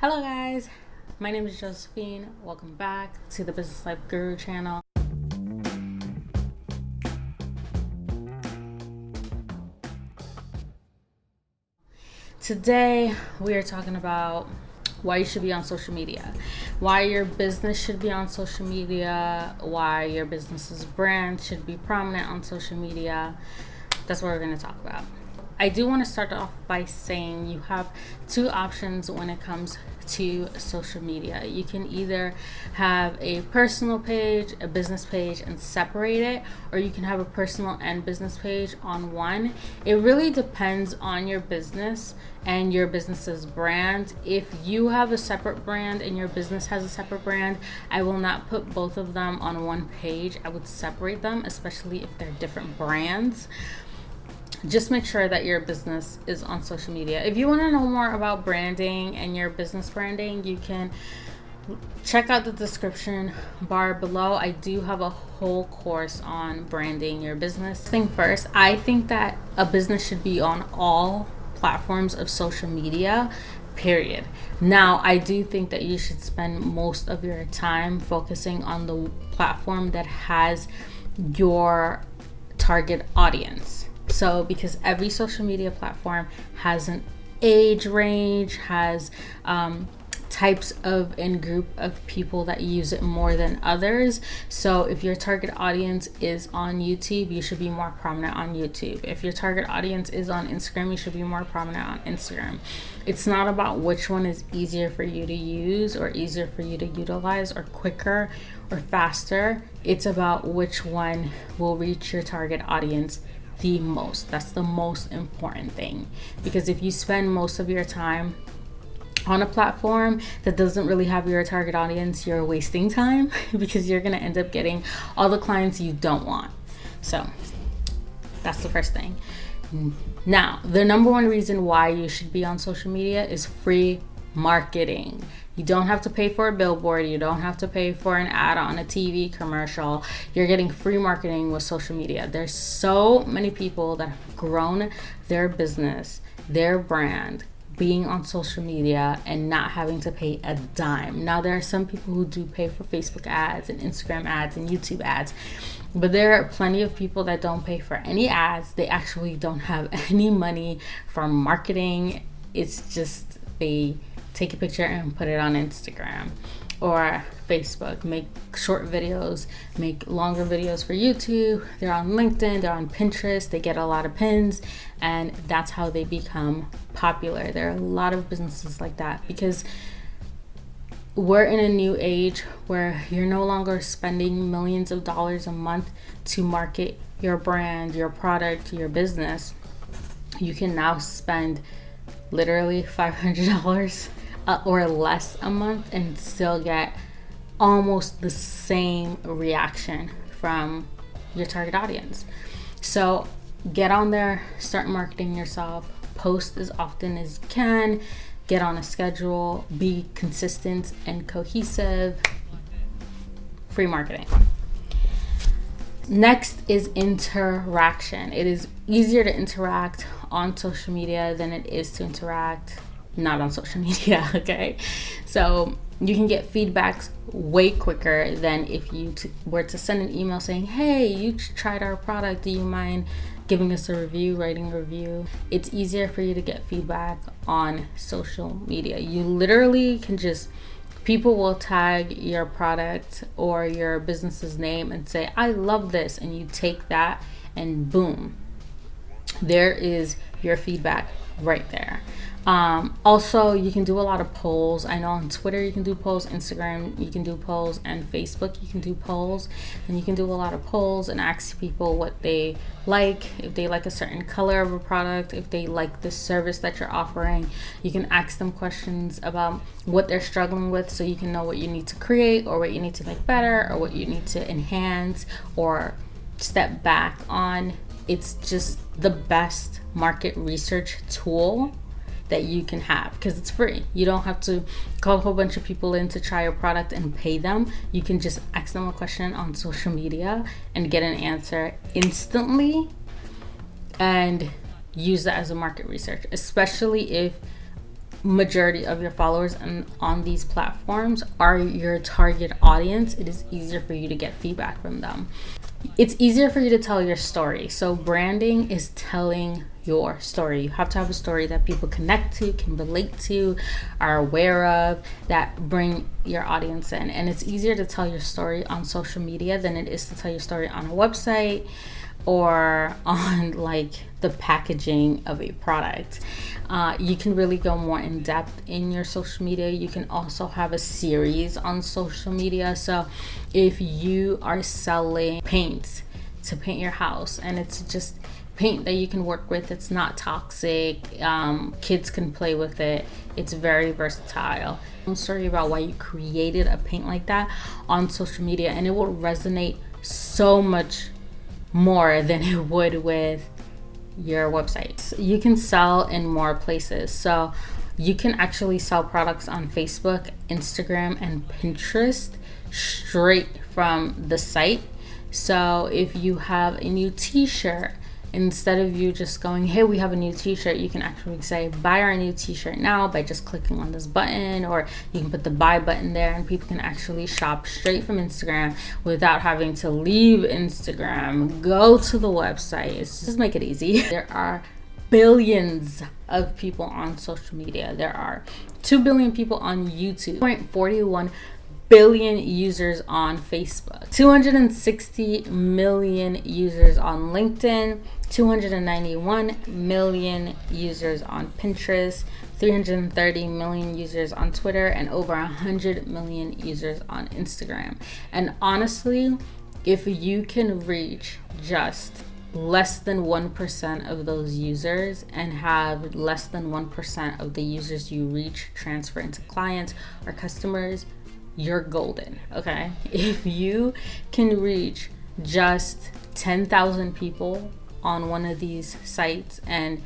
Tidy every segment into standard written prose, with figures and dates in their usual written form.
Hello guys, my name is Josephine. Welcome back to the Business Life Guru channel. Today we are talking about why you should be on social media, why your business should be on social media, why your business's brand should be prominent on social media. That's what we're going to talk about. I do want to start off by saying you have two options when it comes to social media. You can either have a personal page, a business page, and separate it, or you can have a personal and business page on one. It really depends on your business and your business's brand. If you have a separate brand and your business has a separate brand, I will not put both of them on one page. I would separate them, especially if they're different brands. Just make sure that your business is on social media. If you want to know more about branding and your business branding, you can check out the description bar below. I do have a whole course on branding your business. First, I think that a business should be on all platforms of social media, period. Now, I do think that you should spend most of your time focusing on the platform that has your target audience. So because every social media platform has an age range, has types of and group of people that use it more than others. So if your target audience is on YouTube, you should be more prominent on YouTube. If your target audience is on Instagram, you should be more prominent on Instagram. It's not about which one is easier for you to use or easier for you to utilize or quicker or faster. It's about which one will reach your target audience the most. That's the most important thing, because if you spend most of your time on a platform that doesn't really have your target audience, you're wasting time because you're going to end up getting all the clients you don't want. So that's the first thing. Now, the number one reason why you should be on social media is free marketing. You don't have to pay for a billboard. You don't have to pay for an ad on a TV commercial. You're getting free marketing with social media. There's so many people that have grown their business, their brand, being on social media and not having to pay a dime. Now, there are some people who do pay for Facebook ads and Instagram ads and YouTube ads, but there are plenty of people that don't pay for any ads. They actually don't have any money from marketing. It's just they take a picture and put it on Instagram or Facebook, make short videos, make longer videos for YouTube. They're on LinkedIn, they're on Pinterest, they get a lot of pins, and that's how they become popular. There are a lot of businesses like that because we're in a new age where you're no longer spending millions of dollars a month to market your brand, your product, your business. You can now spend literally $500 or less a month and still get almost the same reaction from your target audience. So get on there, start marketing yourself, post as often as you can, get on a schedule, be consistent and cohesive. Free marketing. Next is interaction. It is easier to interact on social media than it is to interact not on social media, okay? So you can get feedbacks way quicker than if you were to send an email saying, hey, you tried our product, do you mind giving us a review, writing a review? It's easier for you to get feedback on social media. You literally can people will tag your product or your business's name and say, I love this, and you take that and boom, there is your feedback right there. Also, you can do a lot of polls. I know on Twitter you can do polls, Instagram you can do polls, and Facebook you can do polls. And you can do a lot of polls and ask people what they like, if they like a certain color of a product, if they like the service that you're offering. You can ask them questions about what they're struggling with so you can know what you need to create or what you need to make better or what you need to enhance or step back on. It's just the best market research tool that you can have because it's free. You don't have to call a whole bunch of people in to try your product and pay them. You can just ask them a question on social media and get an answer instantly and use that as a market research, especially if majority of your followers and on these platforms are your target audience, it is easier for you to get feedback from them. It's easier for you to tell your story. So branding is telling your story. You have to have a story that people connect to, can relate to, are aware of, that bring your audience in. And it's easier to tell your story on social media than it is to tell your story on a website or on like the packaging of a product. You can really go more in depth in your social media. You can also have a series on social media. So if you are selling paint to paint your house, and it's just paint that you can work with, it's not toxic, kids can play with it, it's very versatile. I'm sorry about why you created a paint like that on social media, and it will resonate so much more than it would with your website. You can sell in more places. So you can actually sell products on Facebook, Instagram, and Pinterest straight from the site. So if you have a new t-shirt, instead of you just going, hey, we have a new t-shirt, you can actually say, buy our new t-shirt now by just clicking on this button, or you can put the buy button there, and people can actually shop straight from Instagram without having to leave Instagram, go to the website. It's just make it easy. There are billions of people on social media. There are 2 billion people on YouTube, 41 billion users on Facebook, 260 million users on LinkedIn, 291 million users on Pinterest, 330 million users on Twitter, and over 100 million users on Instagram. And honestly, if you can reach just less than 1% of those users and have less than 1% of the users you reach transfer into clients or customers, you're golden, okay? If you can reach just 10,000 people on one of these sites, and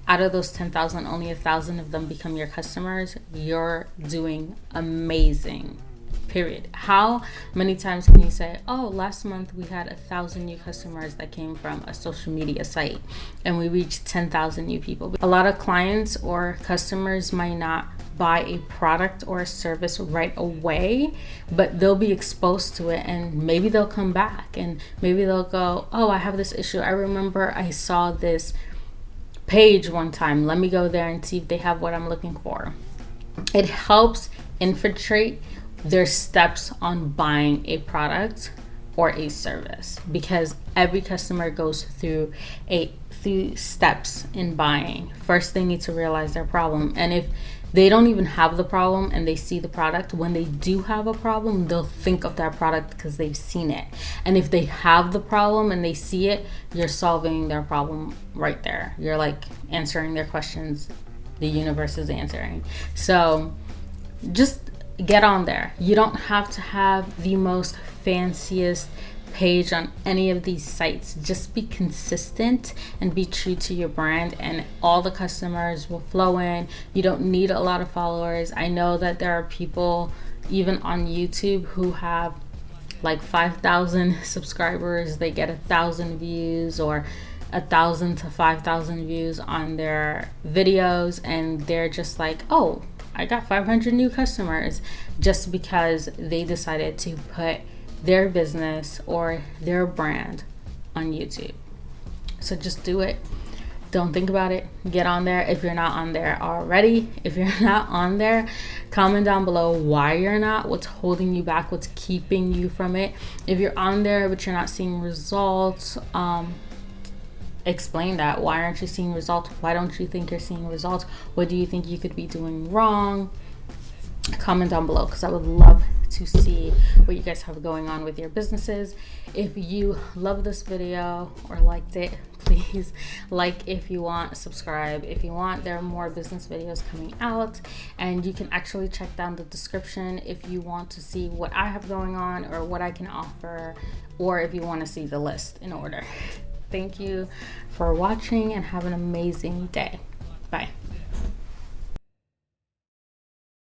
out of those 10,000, only 1,000 of them become your customers, you're doing amazing, period. How many times can you say, oh, last month we had 1,000 new customers that came from a social media site and we reached 10,000 new people? A lot of clients or customers might not buy a product or a service right away, but they'll be exposed to it, and maybe they'll come back, and maybe they'll go, oh, I have this issue. I remember I saw this page one time. Let me go there and see if they have what I'm looking for. It helps infiltrate their steps on buying a product or a service, because every customer goes through steps in buying. First, they need to realize their problem, and if they don't even have the problem and they see the product, when they do have a problem, they'll think of that product because they've seen it. And if they have the problem and they see it, you're solving their problem right there. You're like answering their questions the universe is answering. So just get on there. You don't have to have the most fanciest page on any of these sites. Just be consistent and be true to your brand, and all the customers will flow in. You don't need a lot of followers. I know that there are people even on YouTube who have like 5,000 subscribers. They get 1,000 views or 1,000 to 5,000 views on their videos, and they're just like, oh, I got 500 new customers, just because they decided to put their business or their brand on YouTube. So just do it. Don't think about it. Get on there if you're not on there already. If you're not on there, comment down below why you're not, what's holding you back, what's keeping you from it. If you're on there but you're not seeing results, explain that. Why aren't you seeing results? Why don't you think you're seeing results? What do you think you could be doing wrong? Comment down below, because I would love to see what you guys have going on with your businesses. If you love this video or liked it, please like. If you want, subscribe. If you want, there are more business videos coming out, and you can actually check down the description if you want to see what I have going on or what I can offer, or if you want to see the list in order. Thank you for watching and have an amazing day. Bye.